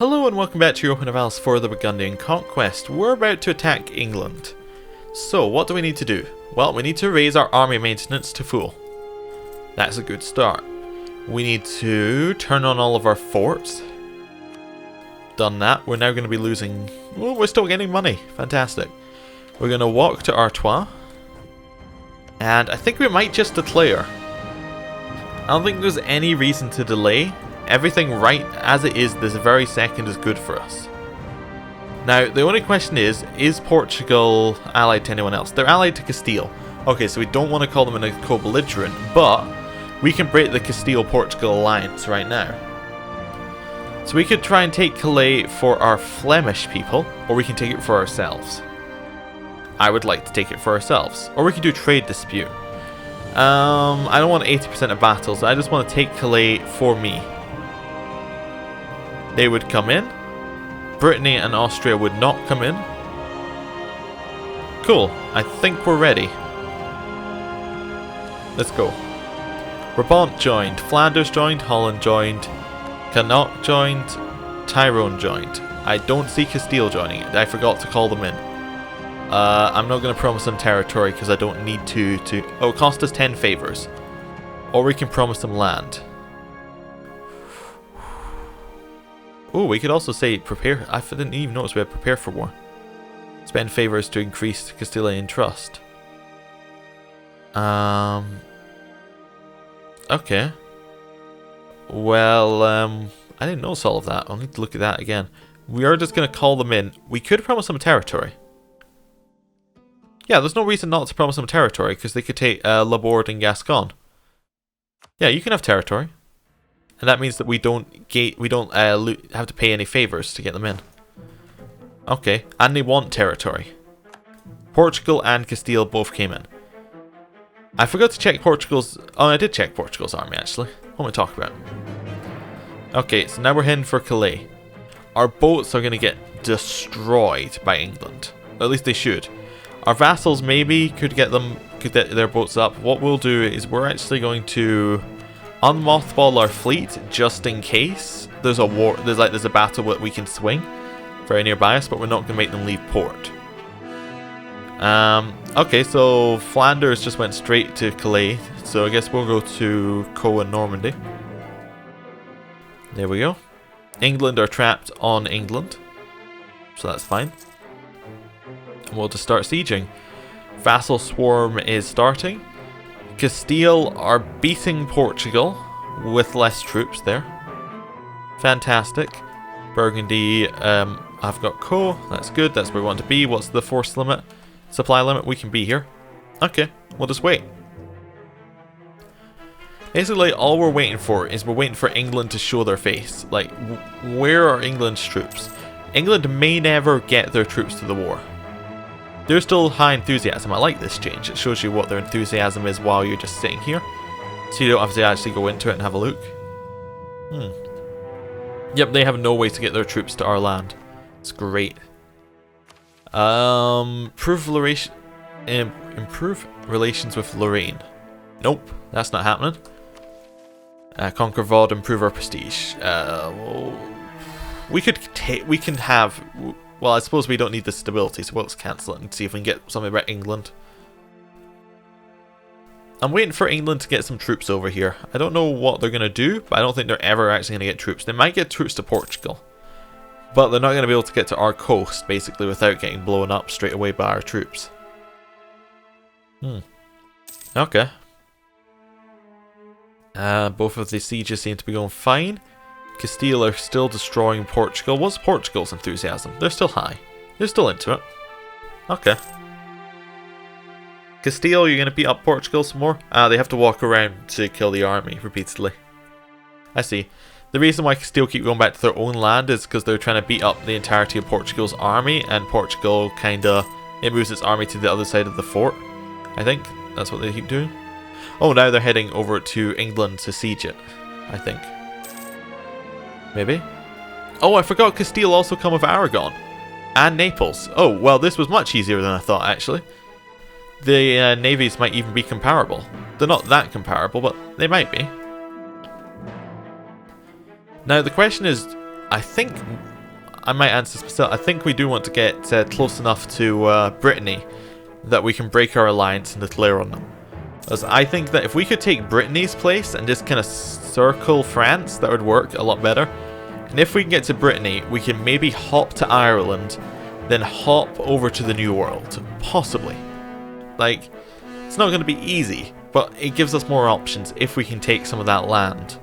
Hello and welcome back to Europa Universalis IV, the Burgundian Conquest. We're about to attack England. So, what do we need to do? Well, we need to raise our army maintenance to full. That's a good start. We need to turn on all of our forts. Done that. We're now going to be losing... Oh, we're still getting money. Fantastic. We're going to walk to Artois. And I think we might just declare. I don't think there's any reason to delay. Everything right as it is this very second is good for us. Now, the only question is Portugal allied to anyone else? They're allied to Castile. Okay, so we don't want to call them in a co-belligerent, but we can break the Castile-Portugal alliance right now. So we could try and take Calais for our Flemish people, or we can take it for ourselves. I would like to take it for ourselves. Or we could do trade dispute. I don't want 80% of battles, I just want to take Calais for me. They would come in. Brittany and Austria would not come in. Cool. I think we're ready. Let's go. Brabant joined. Flanders joined. Holland joined. Connaught joined. Tyrone joined. I don't see Castile joining it. I forgot to call them in. I'm not going to promise them territory because I don't need to... Oh, it cost us 10 favours. Or we can promise them land. Oh, we could also say prepare. I didn't even notice we had prepare for war. Spend favours to increase Castilian trust. Okay. Well, I didn't notice all of that. I'll need to look at that again. We are just going to call them in. We could promise them territory. Yeah, there's no reason not to promise them territory because they could take Laborde and Gascon. Yeah, you can have territory. And that means that we don't have to pay any favours to get them in. Okay, and they want territory. Portugal and Castile both came in. I forgot to check Portugal's... Oh, I did check Portugal's army actually. What am I talking about? Okay, so now we're heading for Calais. Our boats are going to get destroyed by England. Or at least they should. Our vassals maybe could get their boats up. What we'll do is we're actually going to... unmothball our fleet just in case there's a war. There's a battle that we can swing very nearby us, but we're not going to make them leave port. Okay, so Flanders just went straight to Calais, so I guess we'll go to Co and Normandy. There we go. England are trapped on England, so that's fine. And we'll just start sieging. Vassal swarm is starting. Castile are beating Portugal with less troops there. Fantastic. Burgundy, I've got Co. That's good. That's where we want to be. What's the force limit? Supply limit? We can be here. Okay, we'll just wait. Basically, all we're waiting for is we're waiting for England to show their face. Like, where are England's troops? England may never get their troops to the war. There's still high enthusiasm. I like this change. It shows you what their enthusiasm is while you're just sitting here. So you don't have to actually go into it and have a look. Yep, they have no way to get their troops to our land. It's great. Improve relations with Lorraine. Nope, that's not happening. Conquer Vaud, improve our prestige. We can have... Well, I suppose we don't need the stability, so let's cancel it and see if we can get something about England. I'm waiting for England to get some troops over here. I don't know what they're going to do, but I don't think they're ever actually going to get troops. They might get troops to Portugal, but they're not going to be able to get to our coast, basically, without getting blown up straight away by our troops. Okay. Both of the sieges seem to be going fine. Castile are still destroying Portugal. What's Portugal's enthusiasm? They're still high. They're still into it. Okay. Castile, you're going to beat up Portugal some more? They have to walk around to kill the army repeatedly. I see. The reason why Castile keep going back to their own land is because they're trying to beat up the entirety of Portugal's army, and Portugal it moves its army to the other side of the fort. I think that's what they keep doing. Oh, now they're heading over to England to siege it, I think. Maybe? Oh, I forgot Castile also come with Aragon. And Naples. Oh, well, this was much easier than I thought, actually. The navies might even be comparable. They're not that comparable, but they might be. Now, the question is, I think I might answer myself. I think we do want to get close enough to Brittany that we can break our alliance and declare on them. Because I think that if we could take Brittany's place and just kind of circle France, that would work a lot better. And if we can get to Brittany, we can maybe hop to Ireland, then hop over to the New World. Possibly. Like, it's not going to be easy, but it gives us more options if we can take some of that land.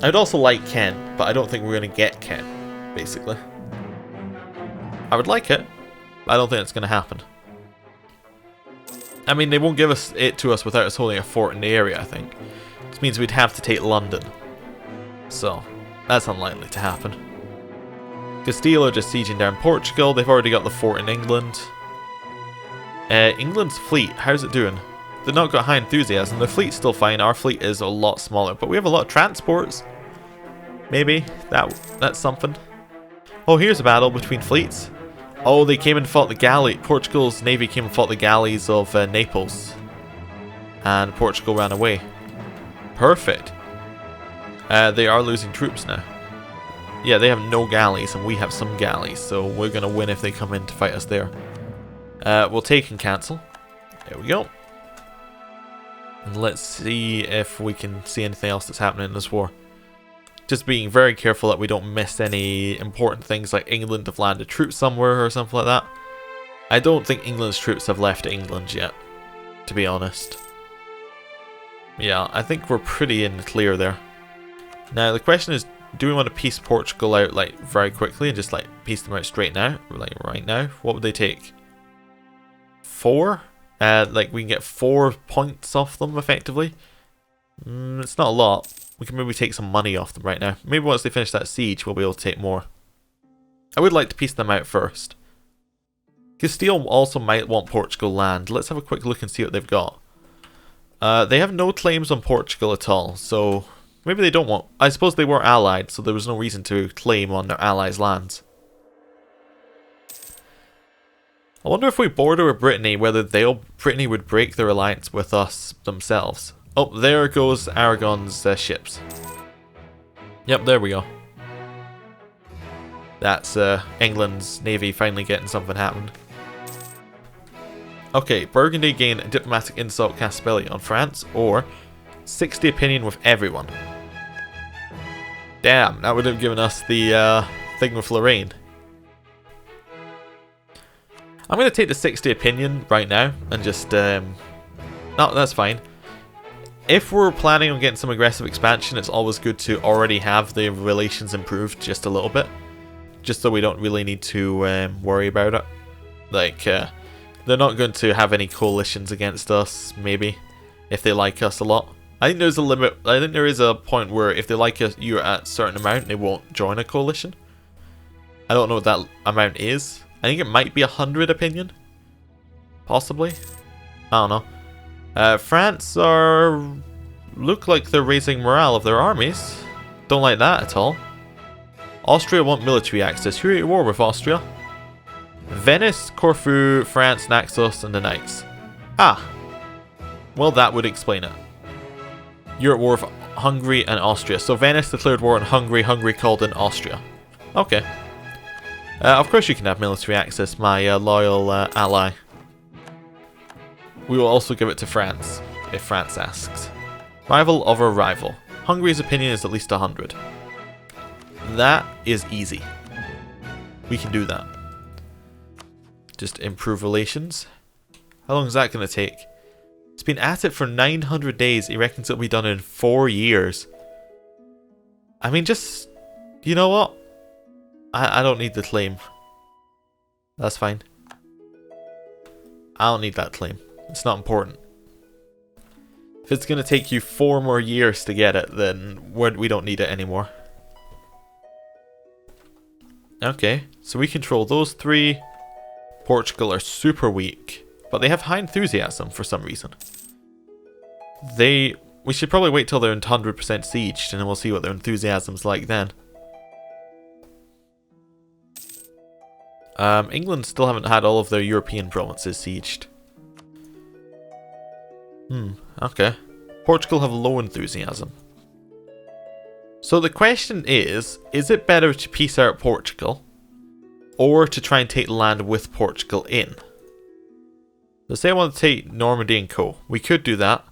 I'd also like Kent, but I don't think we're going to get Kent, basically. I would like it, but I don't think it's going to happen. I mean, they won't give it to us without us holding a fort in the area, I think. This means we'd have to take London. So, that's unlikely to happen. Castile are just sieging down Portugal. They've already got the fort in England. England's fleet, how's it doing? They've not got high enthusiasm. Their fleet's still fine. Our fleet is a lot smaller, but we have a lot of transports. Maybe that's something. Oh, here's a battle between fleets. Oh, they came and fought the galley. Portugal's navy came and fought the galleys of Naples. And Portugal ran away. Perfect. They are losing troops now. Yeah, they have no galleys and we have some galleys. So we're going to win if they come in to fight us there. We'll take and cancel. There we go. And let's see if we can see anything else that's happening in this war. Just being very careful that we don't miss any important things like England have landed troops somewhere or something like that. I don't think England's troops have left England yet, to be honest. Yeah, I think we're pretty in the clear there. Now the question is, do we want to piece Portugal out like very quickly and just like piece them out straight now, like right now? What would they take? 4? Like we can get 4 points off them effectively. It's not a lot. We can maybe take some money off them right now. Maybe once they finish that siege, we'll be able to take more. I would like to piece them out first. Castile also might want Portugal land. Let's have a quick look and see what they've got. They have no claims on Portugal at all, so maybe they don't want... I suppose they were allied, so there was no reason to claim on their allies' lands. I wonder if we border with Brittany, whether Brittany would break their alliance with us themselves. Oh, there goes Aragon's ships. Yep, there we go. That's England's navy finally getting something happened. Okay, Burgundy gain diplomatic insult cast spelling on France, or 60 opinion with everyone. Damn, that would have given us the thing with Lorraine. I'm going to take the 60 opinion right now and just... no, that's fine. If we're planning on getting some aggressive expansion, it's always good to already have the relations improved just a little bit. Just so we don't really need to worry about it. Like, they're not going to have any coalitions against us, maybe, if they like us a lot. I think there's a limit. I think there is a point where if they like us, you're at a certain amount, they won't join a coalition. I don't know what that amount is. I think it might be 100 opinion. Possibly. I don't know. France look like they're raising morale of their armies. Don't like that at all. Austria want military access. Who are at war with Austria? Venice, Corfu, France, Naxos, and the Knights. Ah. Well, that would explain it. You're at war with Hungary and Austria. So Venice declared war on Hungary. Hungary called in Austria. Okay. Of course you can have military access, my loyal ally. We will also give it to France, if France asks. Rival of a rival. Hungary's opinion is at least 100. That is easy. We can do that. Just improve relations. How long is that going to take? It's been at it for 900 days. He reckons it'll be done in 4 years. I mean, just... You know what? I don't need the claim. That's fine. I don't need that claim. It's not important. If it's going to take you 4 more years to get it, then we don't need it anymore. Okay, so we control those 3. Portugal are super weak, but they have high enthusiasm for some reason. We should probably wait till they're 100% sieged, and then we'll see what their enthusiasm's like then. England still haven't had all of their European provinces sieged. Okay. Portugal have low enthusiasm. So the question is it better to peace out Portugal or to try and take land with Portugal in? So say I want to take Normandy and co. We could do that.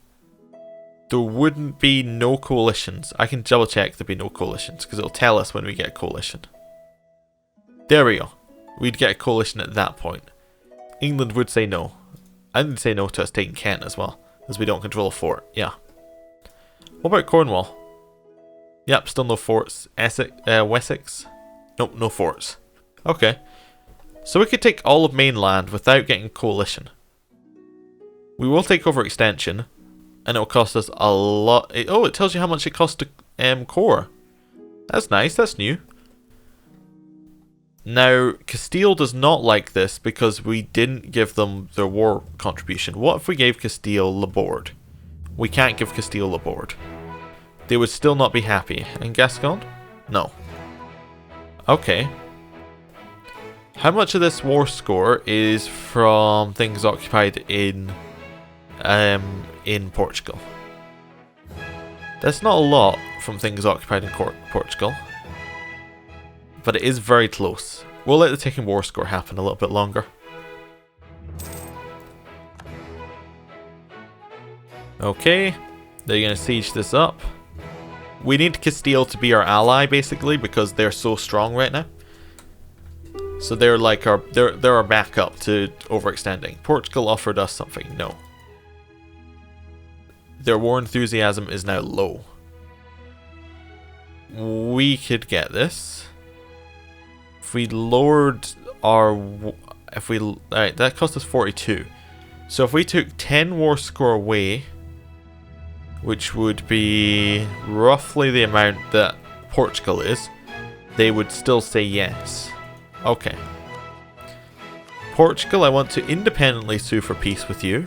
There wouldn't be no coalitions. I can double check there'd be no coalitions because it'll tell us when we get a coalition. There we go. We'd get a coalition at that point. England would say no. I would say no to us taking Kent as well, as we don't control a fort. Yeah. What about Cornwall? Yep, still no forts. Wessex? Nope, no forts. Okay. So we could take all of mainland without getting coalition. We will take over extension, and it'll cost us a lot. Oh, it tells you how much it costs to core. That's nice, that's new. Now, Castile does not like this because we didn't give them their war contribution. What if we gave Castile Le Board? We can't give Castile Le Board. They would still not be happy. And Gascon? No. Okay. How much of this war score is from things occupied in Portugal? That's not a lot from things occupied in Portugal. But it is very close. We'll let the taking war score happen a little bit longer. Okay, they're going to siege this up. We need Castile to be our ally, basically, because they're so strong right now. So they're like they're our backup to overextending. Portugal offered us something. No. Their war enthusiasm is now low. We could get this. If we lowered our... Alright, that cost us 42. So if we took 10 war score away, which would be roughly the amount that Portugal is, they would still say yes. Okay. Portugal, I want to independently sue for peace with you.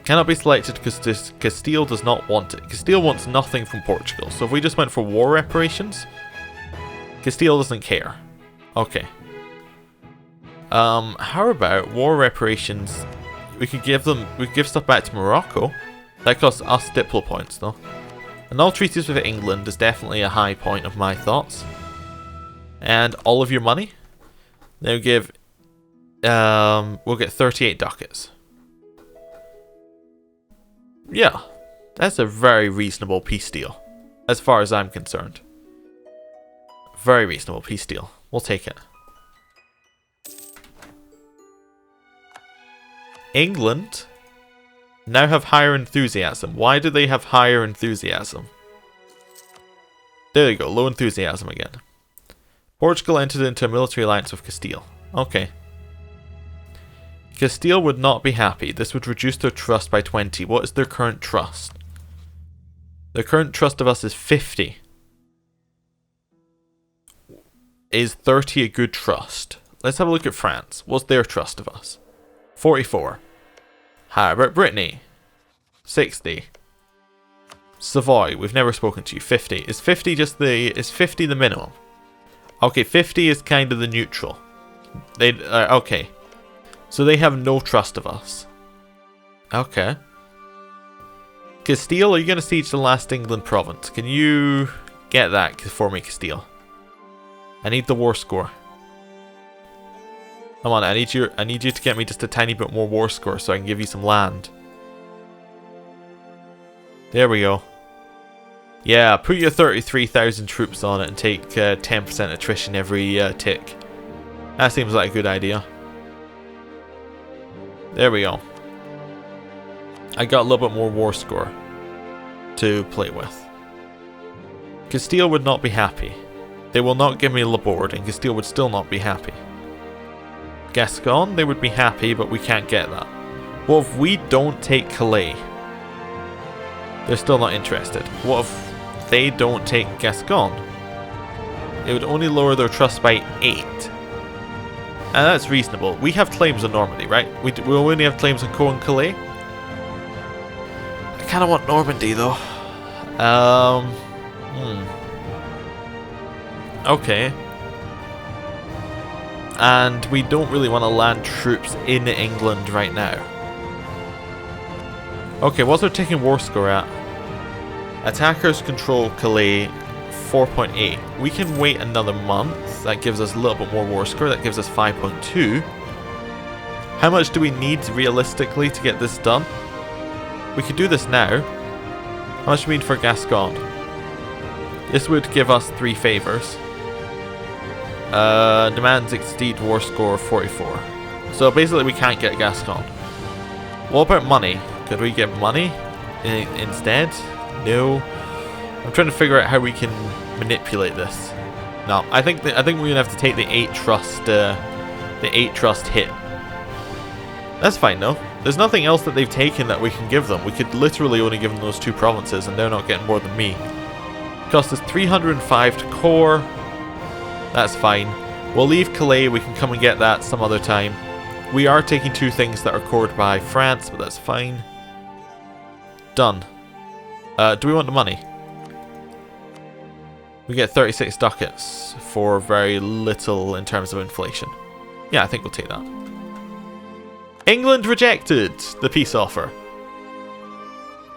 Cannot be selected because Castile does not want it. Castile wants nothing from Portugal. So if we just went for war reparations, Castile doesn't care. Okay. How about war reparations? We could give stuff back to Morocco. That costs us diplo points though. And all treaties with England is definitely a high point of my thoughts. And all of your money. They'll give we'll get 38 ducats. Yeah. That's a very reasonable peace deal. As far as I'm concerned. Very reasonable peace deal. We'll take it. England now have higher enthusiasm. Why do they have higher enthusiasm? There you go, low enthusiasm again. Portugal entered into a military alliance with Castile. Okay. Castile would not be happy. This would reduce their trust by 20. What is their current trust? Their current trust of us is 50. Is 30 a good trust? Let's have a look at France. What's their trust of us? 44. How about Brittany? 60. Savoy, we've never spoken to you. 50. Is 50 the minimum? Okay, 50 is kind of the neutral. Okay. So they have no trust of us. Okay. Castile, are you going to siege the last England province? Can you get that for me, Castile? I need the war score. Come on, I need you to get me just a tiny bit more war score so I can give you some land. There we go. Yeah, put your 33,000 troops on it and take 10% attrition every tick. That seems like a good idea. There we go. I got a little bit more war score to play with. Castile would not be happy. They will not give me Le Board, and Castile would still not be happy. Gascon, they would be happy, but we can't get that. What if we don't take Calais? They're still not interested. What if they don't take Gascon? It would only lower their trust by 8. And that's reasonable. We have claims on Normandy, right? We only have claims on Co and Calais. I kind of want Normandy, though. Okay. And we don't really want to land troops in England right now. Okay, what's our taking war score at? Attackers control Calais 4.8. We can wait another month. That gives us a little bit more war score. That gives us 5.2. How much do we need realistically to get this done? We could do this now. How much do we need for Gascon? This would give us 3 favours. Demands exceed war score 44. So basically we can't get Gascon. What about money? Could we get money instead? No. I'm trying to figure out how we can manipulate this. No, I think we're gonna have to take the 8 trust hit. That's fine though. There's nothing else that they've taken that we can give them. We could literally only give them those 2 provinces and they're not getting more than me. Cost us 305 to core. That's fine. We'll leave Calais. We can come and get that some other time. We are taking 2 things that are cored by France, but that's fine. Done. Do we want the money? We get 36 ducats for very little in terms of inflation. Yeah, I think we'll take that. England rejected the peace offer.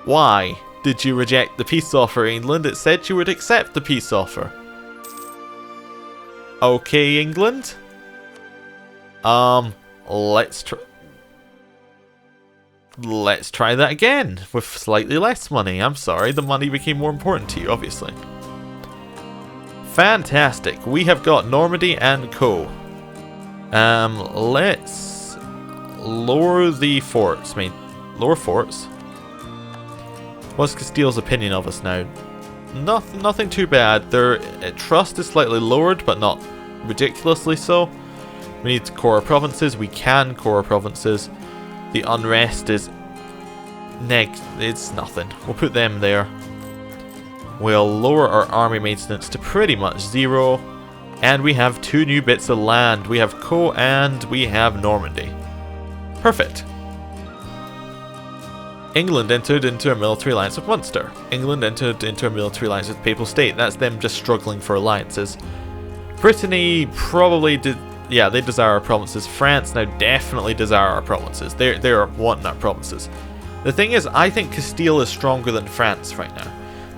Why did you reject the peace offer, England? It said you would accept the peace offer. Okay, England. Let's try that again with slightly less money. I'm sorry, the money became more important to you, obviously. Fantastic. We have got Normandy and Co. Let's lower the forts. I mean, lower forts. What's Castile's opinion of us now? Nothing too bad. Their trust is slightly lowered, but not ridiculously so. We need to core provinces. We can core provinces. The unrest is it's nothing. We'll put them there. We'll lower our army maintenance to pretty much 0. And we have 2 new bits of land. We have Co and we have Normandy. Perfect. England entered into a military alliance with Munster. England entered into a military alliance with Papal State. That's them just struggling for alliances. Brittany probably did. Yeah, they desire our provinces. France now definitely desire our provinces. They're wanting our provinces. The thing is, I think Castile is stronger than France right now,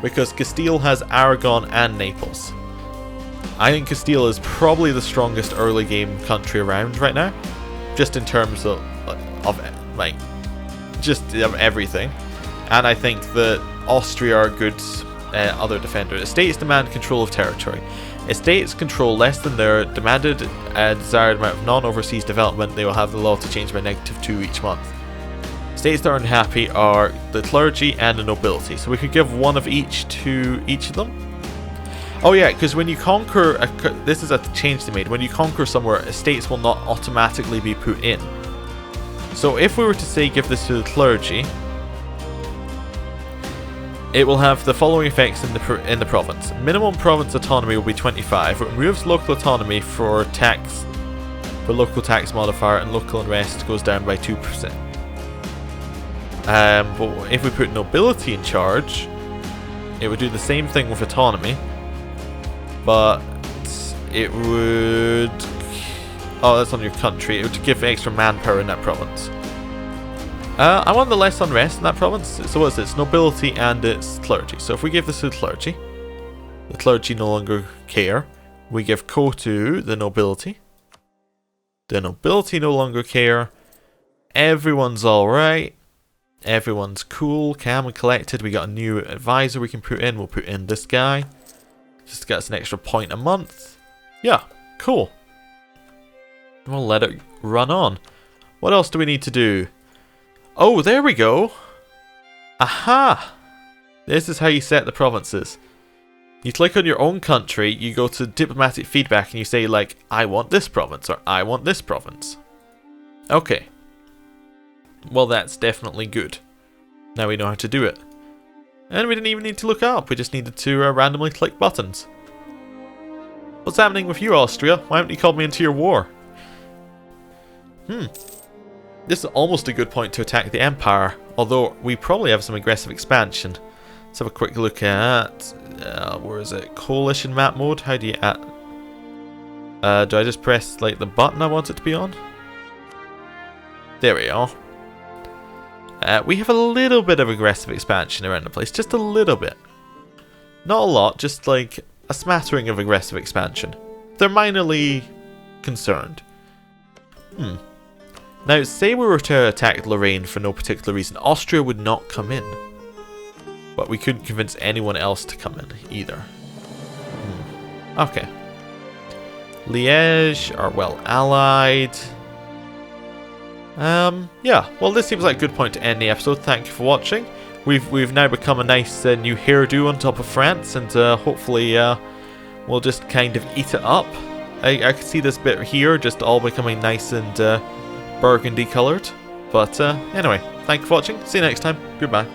because Castile has Aragon and Naples. I think Castile is probably the strongest early game country around right now, just in terms of everything. And I think that Austria are good other defenders. Estates demand control of territory. Estates control less than their demanded desired amount of non-overseas development. They will have the law to change by -2 each month. States that are unhappy are the clergy and the nobility. So we could give 1 of each to each of them. Oh yeah, because when you conquer, this is a change they made. When you conquer somewhere, estates will not automatically be put in. So if we were to say give this to the clergy, it will have the following effects in the province. Minimum province autonomy will be 25. It removes local autonomy for local tax modifier, and local unrest goes down by 2%. But if we put nobility in charge, it would do the same thing with autonomy, but it would... Oh, that's on your country. It would give extra manpower in that province. I want the less unrest in that province. So what's this? Nobility and it's clergy. So if we give this to the clergy no longer care. We give Co to the nobility. The nobility no longer care. Everyone's alright. Everyone's cool, calm and collected. We got a new advisor we can put in. We'll put in this guy. Just get us an extra point a month. Yeah, cool. We'll let it run on. What else do we need to do? Oh, there we go. Aha! This is how you set the provinces. You click on your own country, you go to diplomatic feedback and you say like, I want this province or I want this province. Okay. Well, that's definitely good. Now we know how to do it. And we didn't even need to look up, we just needed to randomly click buttons. What's happening with you, Austria? Why haven't you called me into your war? This is almost a good point to attack the Empire, although we probably have some aggressive expansion. Let's have a quick look at... where is it? Coalition map mode? How do you add... do I just press like the button I want it to be on? There we are. We have a little bit of aggressive expansion around the place, just a little bit. Not a lot, just like a smattering of aggressive expansion. They're minorly concerned. Now, say we were to attack Lorraine for no particular reason, Austria would not come in. But we couldn't convince anyone else to come in either. Okay. Liège are well allied. Yeah, well, this seems like a good point to end the episode. Thank you for watching. We've now become a nice new hairdo on top of France, and hopefully we'll just kind of eat it up. I can see this bit here just all becoming nice and burgundy coloured. But anyway, thank you for watching. See you next time. Goodbye.